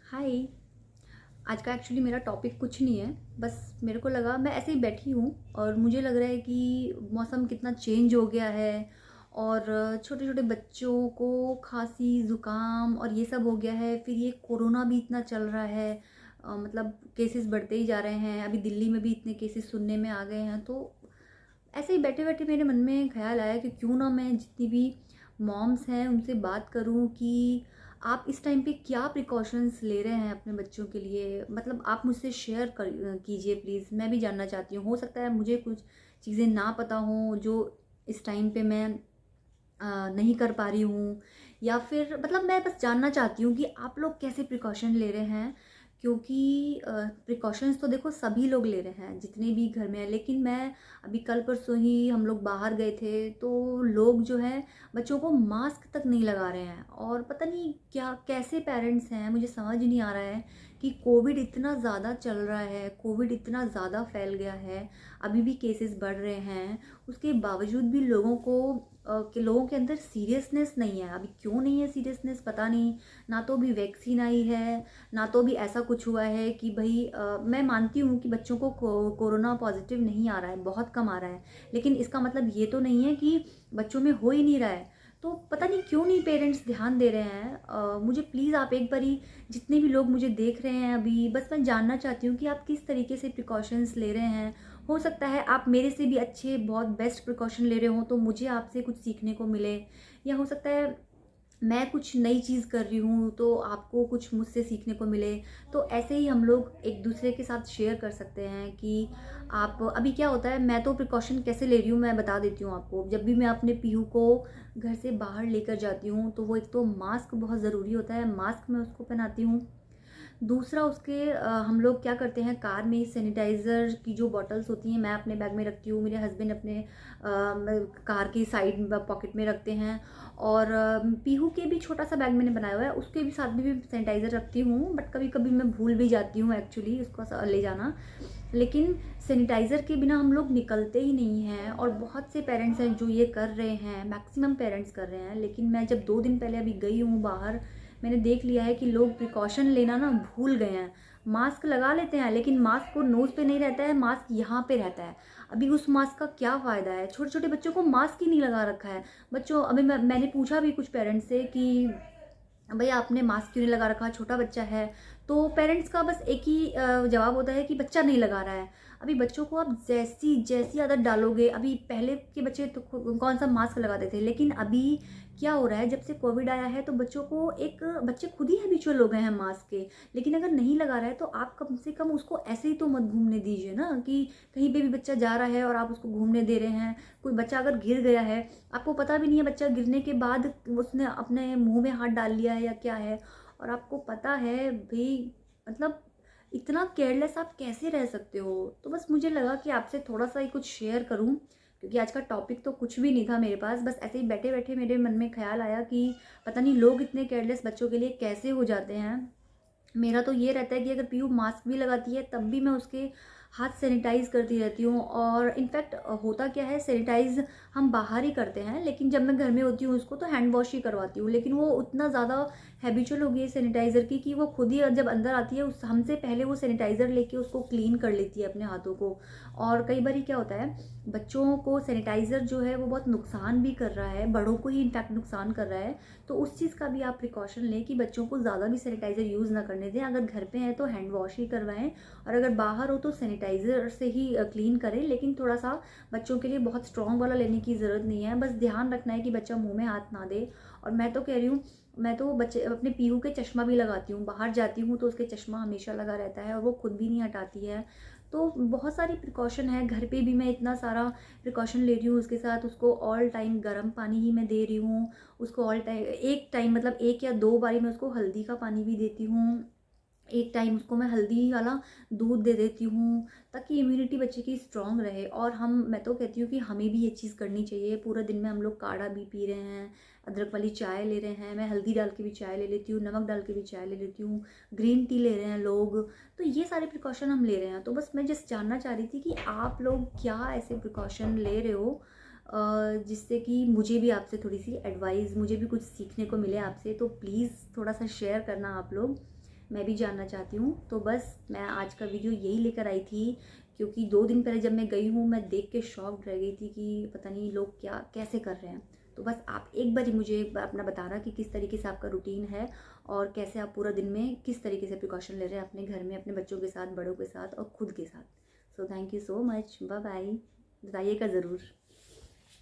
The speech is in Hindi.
हाय। आज का एक्चुअली मेरा टॉपिक कुछ नहीं है। बस मेरे को लगा मैं ऐसे ही बैठी हूँ और मुझे लग रहा है कि मौसम कितना चेंज हो गया है और छोटे छोटे बच्चों को खांसी ज़ुकाम और ये सब हो गया है। फिर ये कोरोना भी इतना चल रहा है। मतलब केसेस बढ़ते ही जा रहे हैं। अभी दिल्ली में भी इतने केसेस सुनने में आ गए हैं। तो ऐसे ही बैठे बैठे मेरे मन में ख्याल आया कि क्यों ना मैं जितनी भी मॉम्स हैं उनसे बात करूं कि आप इस टाइम पे क्या प्रिकॉशंस ले रहे हैं अपने बच्चों के लिए। मतलब आप मुझसे शेयर कर कीजिए प्लीज़। मैं भी जानना चाहती हूँ। हो सकता है मुझे कुछ चीज़ें ना पता हों जो इस टाइम पे मैं नहीं कर पा रही हूँ, या फिर मतलब मैं बस जानना चाहती हूँ कि आप लोग कैसे प्रिकॉशन ले रहे हैं। क्योंकि प्रिकॉशंस तो देखो सभी लोग ले रहे हैं जितने भी घर में हैं, लेकिन मैं अभी कल परसों ही हम लोग बाहर गए थे तो लोग जो है बच्चों को मास्क तक नहीं लगा रहे हैं। और पता नहीं क्या कैसे पेरेंट्स हैं, मुझे समझ नहीं आ रहा है कि कोविड इतना ज़्यादा चल रहा है, कोविड इतना ज़्यादा फैल गया है, अभी भी केसेस बढ़ रहे हैं, उसके बावजूद भी लोगों के अंदर सीरियसनेस नहीं है। अभी क्यों नहीं है सीरियसनेस पता नहीं। ना तो अभी वैक्सीन आई है, ना तो अभी ऐसा कुछ हुआ है कि भाई मैं मानती हूँ कि बच्चों को कोरोना पॉजिटिव नहीं आ रहा है, बहुत कम आ रहा है, लेकिन इसका मतलब ये तो नहीं है कि बच्चों में हो ही नहीं रहा है। तो पता नहीं क्यों नहीं पेरेंट्स ध्यान दे रहे हैं। मुझे प्लीज़ आप एक बारी, जितने भी लोग मुझे देख रहे हैं अभी, बस मैं जानना चाहती हूँ कि आप किस तरीके से प्रिकॉशंस ले रहे हैं। हो सकता है आप मेरे से भी अच्छे बहुत बेस्ट प्रिकॉशन ले रहे हो तो मुझे आपसे कुछ सीखने को मिले, या हो सकता है मैं कुछ नई चीज़ कर रही हूँ तो आपको कुछ मुझसे सीखने को मिले। तो ऐसे ही हम लोग एक दूसरे के साथ शेयर कर सकते हैं कि आप अभी क्या होता है। मैं तो प्रिकॉशन कैसे ले रही हूँ मैं बता देती हूँ आपको। जब भी मैं अपने पीहू को घर से बाहर लेकर जाती हूँ तो वो एक तो मास्क बहुत ज़रूरी होता है, मास्क मैं उसको पहनाती हूँ। दूसरा उसके हम लोग क्या करते हैं, कार में सैनिटाइज़र की जो बॉटल्स होती हैं मैं अपने बैग में रखती हूँ, मेरे हस्बैंड अपने कार की साइड पॉकेट में रखते हैं। और पीहू के भी छोटा सा बैग मैंने बनाया हुआ है, उसके भी साथ में भी सैनिटाइज़र रखती हूँ। बट कभी कभी मैं भूल भी जाती हूँ एक्चुअली उसको ले जाना। लेकिन सैनिटाइज़र के बिना हम लोग निकलते ही नहीं हैं। और बहुत से पेरेंट्स हैं जो ये कर रहे हैं, मैक्सिमम पेरेंट्स कर रहे हैं। लेकिन मैं जब 2 दिन पहले अभी गई हूँ बाहर, मैंने देख लिया है कि लोग प्रिकॉशन लेना ना भूल गए हैं। मास्क लगा लेते हैं लेकिन मास्क को नोज़ पे नहीं रहता है, मास्क यहाँ पे रहता है। अभी उस मास्क का क्या फ़ायदा है, छोटे छोटे बच्चों को मास्क ही नहीं लगा रखा है। बच्चों अभी मैंने पूछा भी कुछ पेरेंट्स से कि भैया आपने मास्क क्यों नहीं लगा रखा, छोटा बच्चा है। तो पेरेंट्स का बस एक ही जवाब होता है कि बच्चा नहीं लगा रहा है। अभी बच्चों को आप जैसी जैसी आदत डालोगे, अभी पहले के बच्चे तो कौन सा मास्क लगाते थे, लेकिन अभी क्या हो रहा है जब से कोविड आया है तो बच्चे खुद ही हैबिचुअल हो गए हैं मास्क के। लेकिन अगर नहीं लगा रहा है तो आप कम से कम उसको ऐसे ही तो मत घूमने दीजिए ना, कि कहीं पे भी बच्चा जा रहा है और आप उसको घूमने दे रहे हैं। कोई बच्चा अगर गिर गया है, आपको पता भी नहीं है बच्चा गिरने के बाद उसने अपने मुंह में हाथ डाल लिया है या क्या है, और आपको पता है भाई, मतलब इतना केयरलेस आप कैसे रह सकते हो। तो बस मुझे लगा कि आपसे थोड़ा सा ही कुछ शेयर करूं, क्योंकि आज का टॉपिक तो कुछ भी नहीं था मेरे पास। बस ऐसे ही बैठे बैठे मेरे मन में ख्याल आया कि पता नहीं लोग इतने केयरलेस बच्चों के लिए कैसे हो जाते हैं। मेरा तो ये रहता है कि अगर पीयू मास्क भी लगाती है तब भी मैं उसके हाथ सैनिटाइज करती रहती हूँ। और इनफैक्ट होता क्या है, सैनिटाइज हम बाहर ही करते हैं, लेकिन जब मैं घर में होती हूँ उसको तो हैंड वॉश ही करवाती हूँ। लेकिन वो उतना ज़्यादा हैबिचुअल हो गई है सैनिटाइज़र की कि वो खुद ही जब अंदर आती है उस हमसे पहले वो सैनिटाइज़र लेके उसको क्लीन कर लेती है अपने हाथों को। और कई बार क्या होता है, बच्चों को सैनिटाइज़र जो है वो बहुत नुकसान भी कर रहा है, बड़ों को ही इनफैक्ट नुकसान कर रहा है। तो उस चीज़ का भी आप प्रिकॉशन लें कि बच्चों को ज़्यादा भी सैनिटाइज़र यूज़ ना करने दें। अगर घर पे हैं तो हैंड वॉश ही करवाएं, और अगर बाहर हो तो सैनिटाइज़र से ही क्लीन करें। लेकिन थोड़ा सा बच्चों के लिए बहुत स्ट्रॉन्ग वाला लेने की ज़रूरत नहीं है, बस ध्यान रखना है कि बच्चा मुंह में हाथ ना दे। और मैं तो कह रही हूँ, मैं तो बच्चे अपने पीहू के चश्मा भी लगाती हूँ, बाहर जाती हूँ तो उसके चश्मा हमेशा लगा रहता है और वो खुद भी नहीं हटाती है। तो बहुत सारी प्रिकॉशन है, घर पे भी मैं इतना सारा प्रिकॉशन ले रही हूँ उसके साथ। उसको ऑल टाइम गर्म पानी ही मैं दे रही हूँ, उसको ऑल टाइम एक टाइम मतलब 1 या 2 बारी मैं उसको हल्दी का पानी भी देती हूँ, एक टाइम उसको मैं हल्दी वाला दूध दे देती हूँ, ताकि इम्यूनिटी बच्चे की स्ट्रांग रहे। और मैं तो कहती हूँ कि हमें भी ये चीज़ करनी चाहिए। पूरा दिन में हम लोग काढ़ा भी पी रहे हैं, अदरक वाली चाय ले रहे हैं, मैं हल्दी डाल के भी चाय ले लेती हूँ, नमक डाल के भी चाय ले लेती हूँ, ग्रीन टी ले रहे हैं लोग। तो ये सारे प्रिकॉशन हम ले रहे हैं। तो बस मैं जस्ट जानना चाह रही थी कि आप लोग क्या ऐसे प्रिकॉशन ले रहे हो जिससे कि मुझे भी आपसे थोड़ी सी एडवाइस, मुझे भी कुछ सीखने को मिले आपसे। तो प्लीज़ थोड़ा सा शेयर करना आप लोग। मैं भी जानना चाहती हूँ। तो बस मैं आज का वीडियो यही लेकर आई थी, क्योंकि 2 दिन पहले जब मैं गई हूँ मैं देख के शॉक्ड रह गई थी कि पता नहीं लोग क्या कैसे कर रहे हैं। तो बस आप एक बार ही मुझे अपना बताना कि किस तरीके से आपका रूटीन है और कैसे आप पूरा दिन में किस तरीके से प्रिकॉशन ले रहे हैं अपने घर में, अपने बच्चों के साथ, बड़ों के साथ और खुद के साथ। So thank you so much, bye bye. बताइएगा ज़रूर।